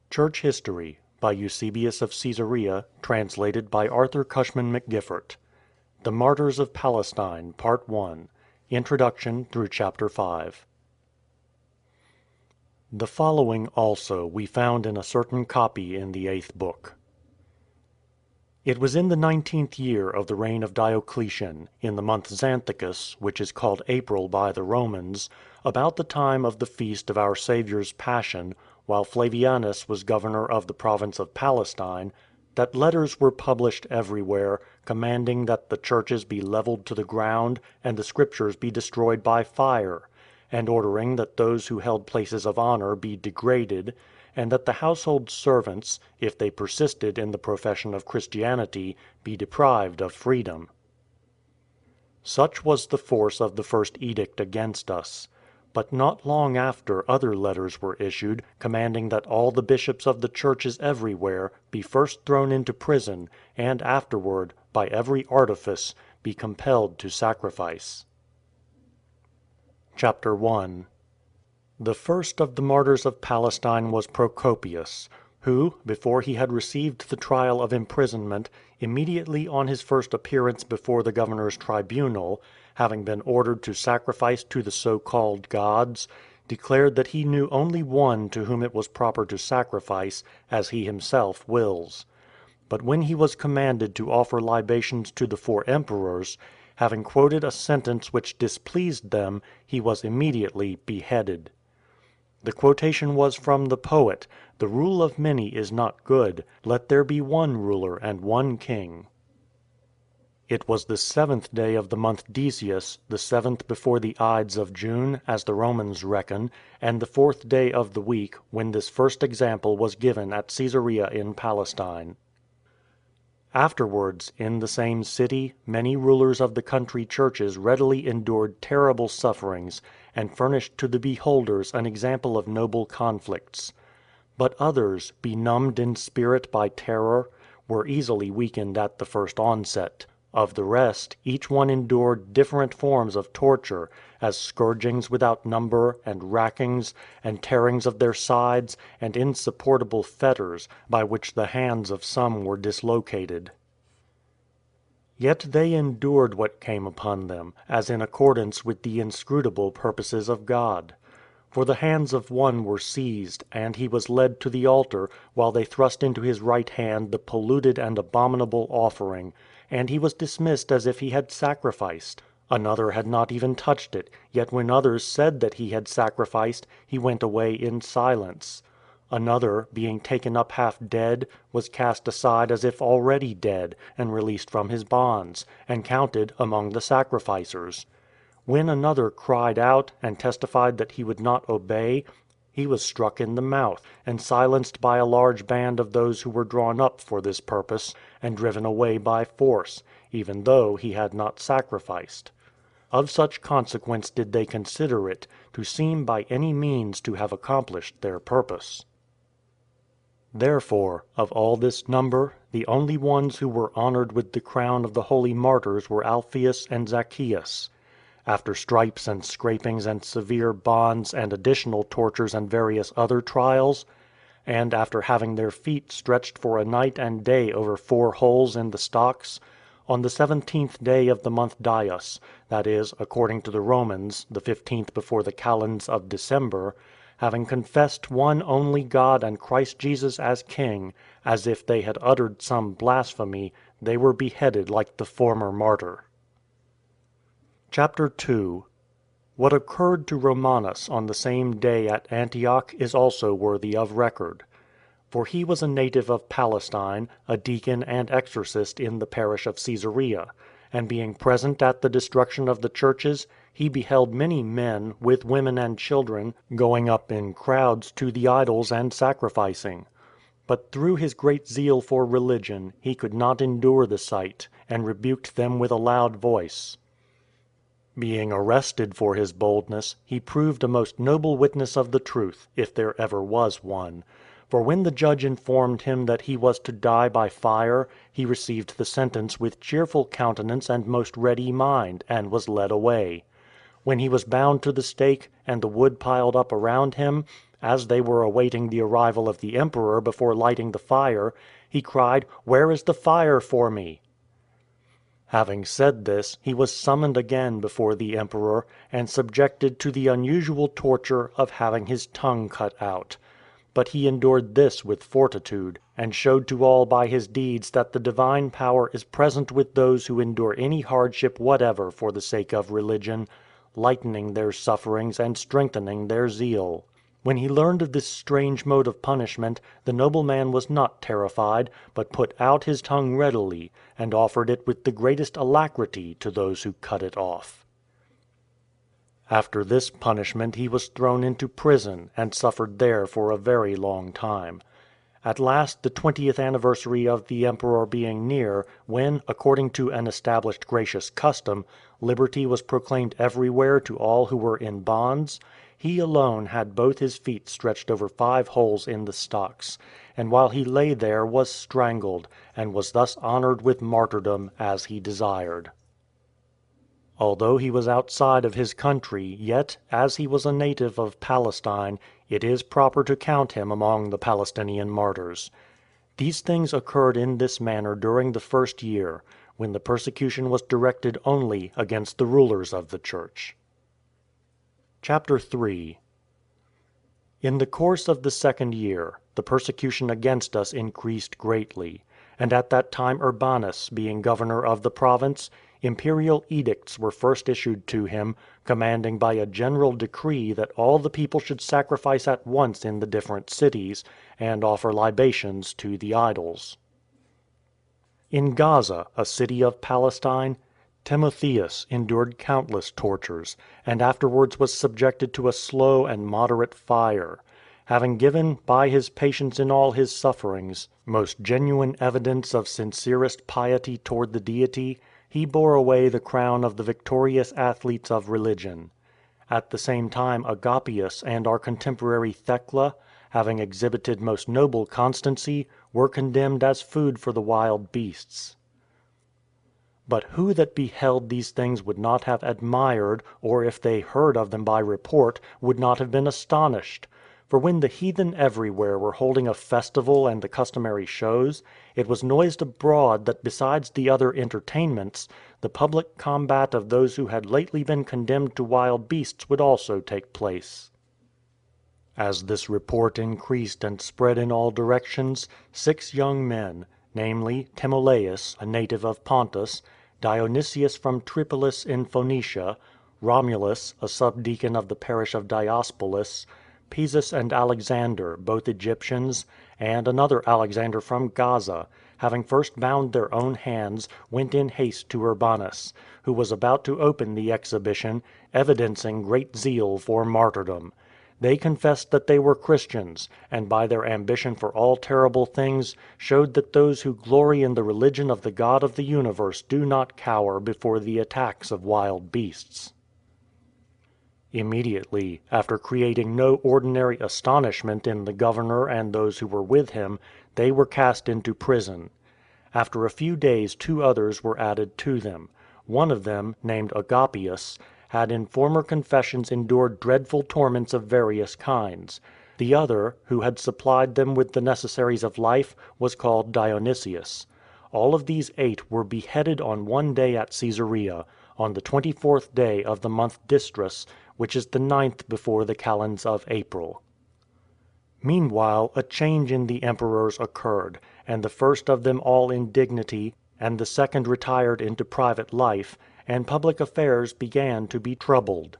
Church History by Eusebius of Caesarea, translated by Arthur Cushman McGiffert. The Martyrs of Palestine, Part 1. Introduction through Chapter 5. The following also we found in a certain copy in the 8th book. It was in the 19th year of the reign of Diocletian, in the month Xanthicus, which is called April by the Romans, about the time of the feast of our Saviour's Passion, while Flavianus was governor of the province of Palestine, that letters were published everywhere, commanding that the churches be levelled to the ground, and the Scriptures be destroyed by fire, and ordering that those who held places of honour be degraded, and that the household servants, if they persisted in the profession of Christianity, be deprived of freedom. Such was the force of the first edict against us. But not long after other letters were issued, commanding that all the bishops of the churches everywhere be first thrown into prison, and afterward, by every artifice, be compelled to sacrifice. Chapter 1. The first of the martyrs of Palestine was Procopius, who, before he had received the trial of imprisonment, immediately on his first appearance before the governor's tribunal, having been ordered to sacrifice to the so-called gods, declared that he knew only one to whom it was proper to sacrifice, as he himself wills. But when he was commanded to offer libations to the 4 emperors, having quoted a sentence which displeased them, he was immediately beheaded. The quotation was from the poet, "The rule of many is not good. Let there be one ruler and one king." It was the 7th day of the month Decius, the 7th before the Ides of June, as the Romans reckon, and the 4th day of the week, when this first example was given at Caesarea in Palestine. Afterwards, in the same city, many rulers of the country churches readily endured terrible sufferings, and furnished to the beholders an example of noble conflicts. But others, benumbed in spirit by terror, were easily weakened at the first onset. Of the rest, each one endured different forms of torture, as scourgings without number, and rackings, and tearings of their sides, and insupportable fetters, by which the hands of some were dislocated. Yet they endured what came upon them, as in accordance with the inscrutable purposes of God. For the hands of one were seized, and he was led to the altar, while they thrust into his right hand the polluted and abominable offering, and he was dismissed as if he had sacrificed. Another had not even touched it, yet when others said that he had sacrificed, he went away in silence. Another, being taken up half dead, was cast aside as if already dead, and released from his bonds, and counted among the sacrificers. When another cried out, and testified that he would not obey, he was struck in the mouth, and silenced by a large band of those who were drawn up for this purpose, and driven away by force, even though he had not sacrificed. Of such consequence did they consider it, to seem by any means to have accomplished their purpose. Therefore, of all this number, the only ones who were honored with the crown of the holy martyrs were Alphaeus and Zacchaeus. After stripes and scrapings and severe bonds and additional tortures and various other trials, and after having their feet stretched for a night and day over 4 holes in the stocks, on the 17th day of the month Dius, that is, according to the Romans, the 15th before the calends of December, having confessed one only God and Christ Jesus as King, as if they had uttered some blasphemy, they were beheaded like the former martyr. Chapter 2. What occurred to Romanus on the same day at Antioch is also worthy of record. For he was a native of Palestine, a deacon and exorcist in the parish of Caesarea, and being present at the destruction of the churches, he beheld many men, with women and children, going up in crowds to the idols and sacrificing. But through his great zeal for religion, he could not endure the sight, and rebuked them with a loud voice. Being arrested for his boldness, he proved a most noble witness of the truth, if there ever was one. For when the judge informed him that he was to die by fire, he received the sentence with cheerful countenance and most ready mind, and was led away. When he was bound to the stake, and the wood piled up around him, as they were awaiting the arrival of the emperor before lighting the fire, he cried, "Where is the fire for me?" Having said this, he was summoned again before the emperor, and subjected to the unusual torture of having his tongue cut out. But he endured this with fortitude, and showed to all by his deeds that the divine power is present with those who endure any hardship whatever for the sake of religion, lightening their sufferings and strengthening their zeal. When he learned of this strange mode of punishment, the nobleman was not terrified, but put out his tongue readily, and offered it with the greatest alacrity to those who cut it off. After this punishment he was thrown into prison, and suffered there for a very long time. At last, the 20th anniversary of the emperor being near, when, according to an established gracious custom, liberty was proclaimed everywhere to all who were in bonds, he alone had both his feet stretched over 5 holes in the stocks, and while he lay there was strangled, and was thus honored with martyrdom as he desired. Although he was outside of his country, yet, as he was a native of Palestine, it is proper to count him among the Palestinian martyrs. These things occurred in this manner during the first year, when the persecution was directed only against the rulers of the church. Chapter 3. In the course of the second year, the persecution against us increased greatly, and at that time Urbanus, being governor of the province, imperial edicts were first issued to him, commanding by a general decree that all the people should sacrifice at once in the different cities, and offer libations to the idols. In Gaza, a city of Palestine, Timotheus endured countless tortures, and afterwards was subjected to a slow and moderate fire. Having given, by his patience in all his sufferings, most genuine evidence of sincerest piety toward the Deity, he bore away the crown of the victorious athletes of religion. At the same time Eusebius and our contemporary Thecla, having exhibited most noble constancy, were condemned as food for the wild beasts. But who that beheld these things would not have admired, or if they heard of them by report, would not have been astonished? For when the heathen everywhere were holding a festival and the customary shows, it was noised abroad that besides the other entertainments, the public combat of those who had lately been condemned to wild beasts would also take place. As this report increased and spread in all directions, 6 young men, namely, Timoleus, a native of Pontus, Dionysius from Tripolis in Phoenicia, Romulus, a subdeacon of the parish of Diospolis, Pisus and Alexander, both Egyptians, and another Alexander from Gaza, having first bound their own hands, went in haste to Urbanus, who was about to open the exhibition, evidencing great zeal for martyrdom. They confessed that they were Christians, and by their ambition for all terrible things showed that those who glory in the religion of the God of the universe do not cower before the attacks of wild beasts. Immediately, after creating no ordinary astonishment in the governor and those who were with him, they were cast into prison. After a few days 2 others were added to them. One of them, named Eusebius, had in former confessions endured dreadful torments of various kinds. The other, who had supplied them with the necessaries of life, was called Dionysius. All of these 8 were beheaded on one day at Caesarea, on the 24th day of the month Dystrus, which is the 9th before the calends of April. Meanwhile a change in the emperors occurred, and the first of them all in dignity, and the second retired into private life, and public affairs began to be troubled.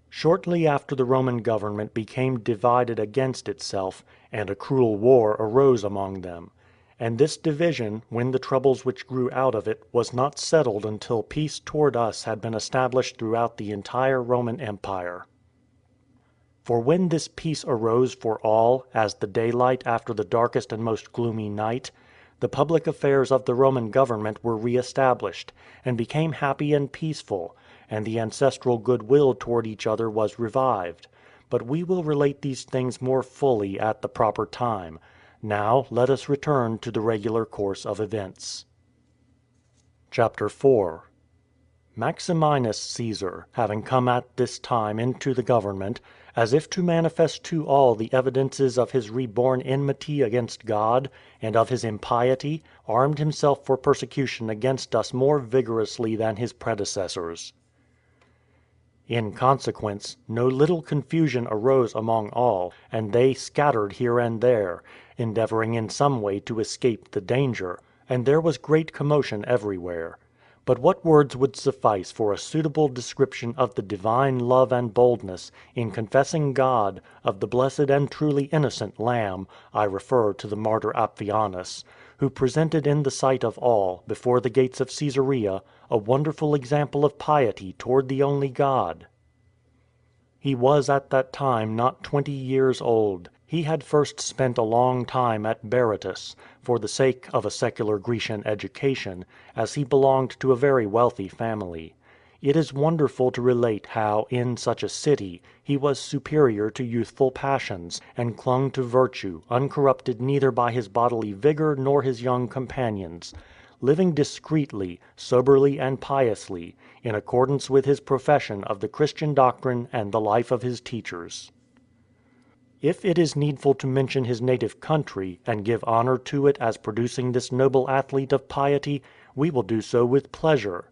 Shortly after the Roman government became divided against itself, and a cruel war arose among them. And this division, when the troubles which grew out of it, was not settled until peace toward us had been established throughout the entire Roman Empire. For when this peace arose for all, as the daylight after the darkest and most gloomy night, the public affairs of the Roman government were re-established, and became happy and peaceful, and the ancestral goodwill toward each other was revived. But we will relate these things more fully at the proper time. Now let us return to the regular course of events. Chapter 4. Maximinus Caesar, having come at this time into the government, as if to manifest to all the evidences of his reborn enmity against God, and of his impiety, armed himself for persecution against us more vigorously than his predecessors. In consequence, no little confusion arose among all, and they scattered here and there, endeavoring in some way to escape the danger, and there was great commotion everywhere. But what words would suffice for a suitable description of the divine love and boldness, in confessing God, of the blessed and truly innocent Lamb (I refer to the martyr Appianus), who presented in the sight of all, before the gates of Caesarea, a wonderful example of piety toward the only God? He was at that time not 20 years old. He had first spent a long time at Berytus, for the sake of a secular Grecian education, as he belonged to a very wealthy family. It is wonderful to relate how, in such a city, he was superior to youthful passions, and clung to virtue, uncorrupted neither by his bodily vigor nor his young companions, living discreetly, soberly and piously, in accordance with his profession of the Christian doctrine and the life of his teachers. If it is needful to mention his native country, and give honor to it as producing this noble athlete of piety, we will do so with pleasure.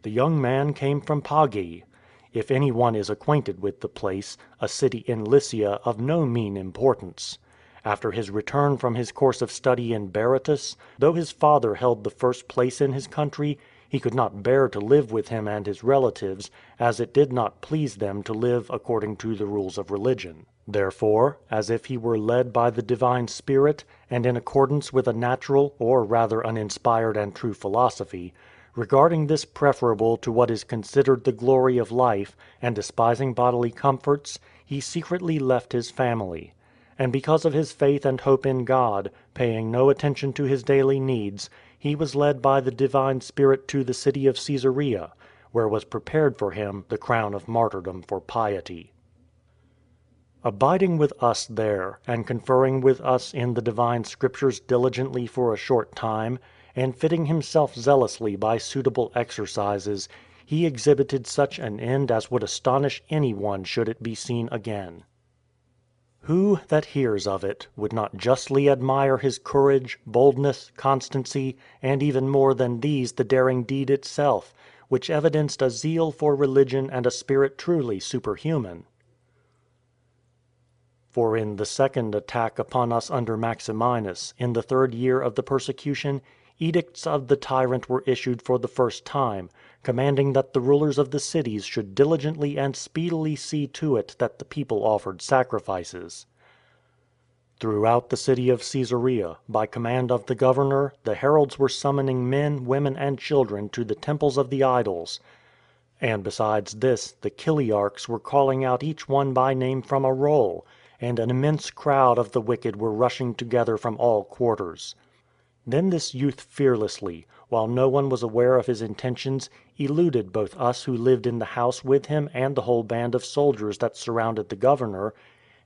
The young man came from Pagae. If any one is acquainted with the place, a city in Lycia of no mean importance. After his return from his course of study in Berytus, though his father held the first place in his country, he could not bear to live with him and his relatives, as it did not please them to live according to the rules of religion. Therefore, as if he were led by the divine Spirit, and in accordance with a natural, or rather an inspired and true philosophy, regarding this preferable to what is considered the glory of life, and despising bodily comforts, he secretly left his family. And because of his faith and hope in God, paying no attention to his daily needs, he was led by the divine Spirit to the city of Caesarea, where was prepared for him the crown of martyrdom for piety. Abiding with us there, and conferring with us in the divine Scriptures diligently for a short time, and fitting himself zealously by suitable exercises, he exhibited such an end as would astonish any one should it be seen again. Who, that hears of it, would not justly admire his courage, boldness, constancy, and even more than these the daring deed itself, which evidenced a zeal for religion and a spirit truly superhuman? For in the second attack upon us under Maximinus, in the 3rd year of the persecution, edicts of the tyrant were issued for the first time, commanding that the rulers of the cities should diligently and speedily see to it that the people offered sacrifices. Throughout the city of Caesarea, by command of the governor, the heralds were summoning men, women, and children to the temples of the idols. And besides this, the chiliarchs were calling out each one by name from a roll, and an immense crowd of the wicked were rushing together from all quarters. Then this youth fearlessly, while no one was aware of his intentions, eluded both us who lived in the house with him and the whole band of soldiers that surrounded the governor,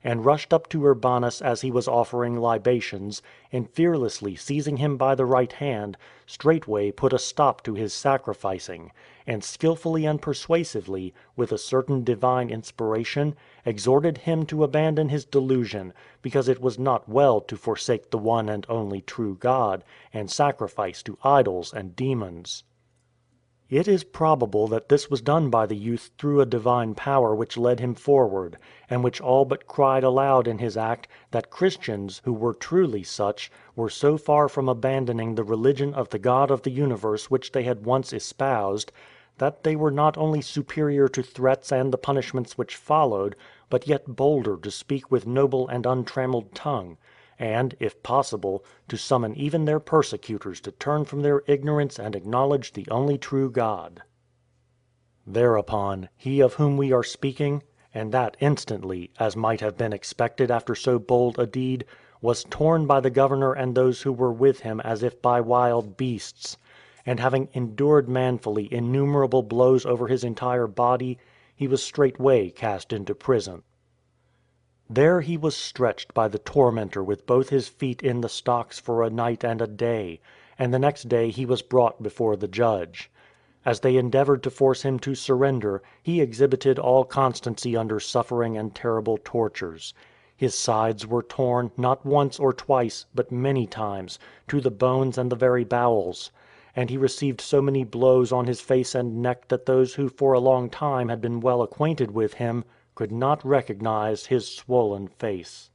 and rushed up to Urbanus as he was offering libations, and fearlessly seizing him by the right hand, straightway put a stop to his sacrificing, and skillfully and persuasively, with a certain divine inspiration, exhorted him to abandon his delusion, because it was not well to forsake the one and only true God, and sacrifice to idols and demons. It is probable that this was done by the youth through a divine power which led him forward, and which all but cried aloud in his act that Christians, who were truly such, were so far from abandoning the religion of the God of the universe which they had once espoused, that they were not only superior to threats and the punishments which followed, but yet bolder to speak with noble and untrammeled tongue, and, if possible, to summon even their persecutors to turn from their ignorance and acknowledge the only true God. Thereupon, he of whom we are speaking, and that instantly, as might have been expected after so bold a deed, was torn by the governor and those who were with him as if by wild beasts, and having endured manfully innumerable blows over his entire body, he was straightway cast into prison. There he was stretched by the tormentor with both his feet in the stocks for a night and a day, and the next day he was brought before the judge. As they endeavored to force him to surrender, he exhibited all constancy under suffering and terrible tortures. His sides were torn, not once or twice, but many times, to the bones and the very bowels; and he received so many blows on his face and neck that those who for a long time had been well acquainted with him could not recognize his swollen face.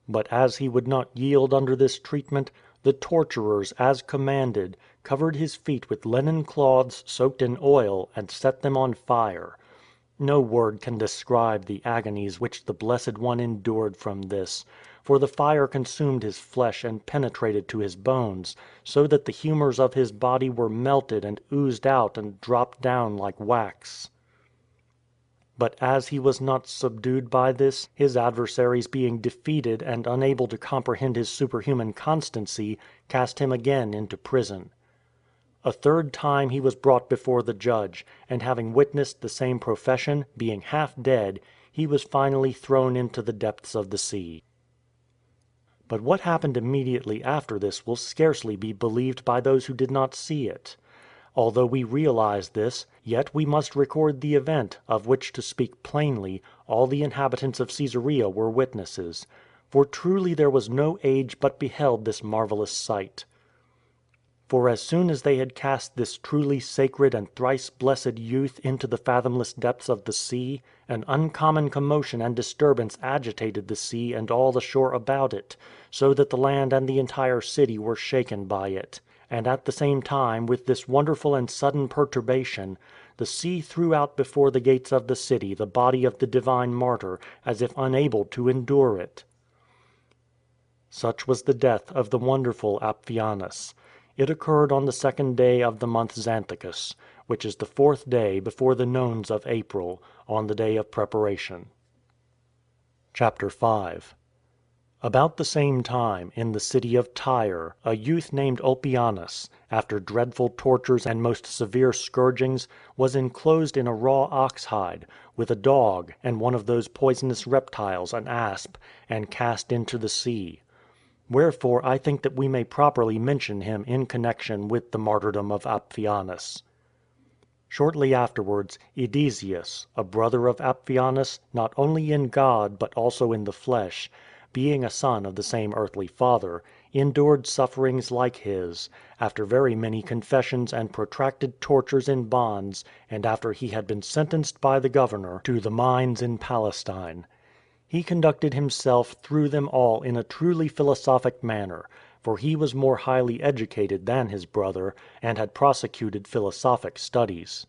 But as he would not yield under this treatment, the torturers, as commanded, covered his feet with linen cloths soaked in oil and set them on fire. No word can describe the agonies which the Blessed One endured from this, for the fire consumed his flesh and penetrated to his bones, so that the humours of his body were melted and oozed out and dropped down like wax. But as he was not subdued by this, his adversaries being defeated and unable to comprehend his superhuman constancy, cast him again into prison. A third time he was brought before the judge, and having witnessed the same profession, being half dead, he was finally thrown into the depths of the sea. But what happened immediately after this will scarcely be believed by those who did not see it. Although we realize this, yet we must record the event, of which, to speak plainly, all the inhabitants of Caesarea were witnesses. For truly there was no age but beheld this marvelous sight. For as soon as they had cast this truly sacred and thrice blessed youth into the fathomless depths of the sea, an uncommon commotion and disturbance agitated the sea and all the shore about it, so that the land and the entire city were shaken by it. And at the same time with this wonderful and sudden perturbation, the sea threw out before the gates of the city the body of the divine martyr, as if unable to endure it. Such was the death of the wonderful Appianus. It occurred on the 2nd day of the month Xanthicus, which is the 4th day before the nones of April, on the day of preparation. Chapter 5. About the same time, in the city of Tyre, a youth named Ulpianus, after dreadful tortures and most severe scourgings, was enclosed in a raw ox hide, with a dog, and one of those poisonous reptiles, an asp, and cast into the sea. Wherefore I think that we may properly mention him in connection with the martyrdom of Appianus. Shortly afterwards, Eusebius, a brother of Appianus, not only in God but also in the flesh, being a son of the same earthly father, endured sufferings like his, after very many confessions and protracted tortures in bonds, and after he had been sentenced by the governor to the mines in Palestine. He conducted himself through them all in a truly philosophic manner, for he was more highly educated than his brother, and had prosecuted philosophic studies.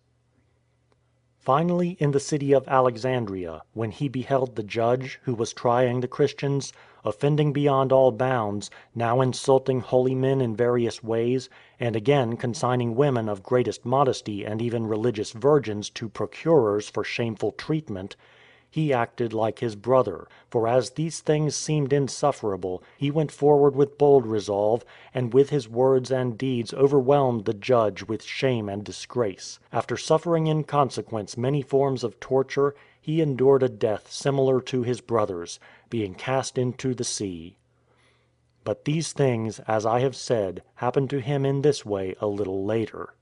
Finally, in the city of Alexandria, when he beheld the judge, who was trying the Christians, offending beyond all bounds, now insulting holy men in various ways, and again consigning women of greatest modesty and even religious virgins to procurers for shameful treatment, he acted like his brother, for as these things seemed insufferable, he went forward with bold resolve, and with his words and deeds overwhelmed the judge with shame and disgrace. After suffering in consequence many forms of torture, he endured a death similar to his brother's, being cast into the sea. But these things, as I have said, happened to him in this way a little later.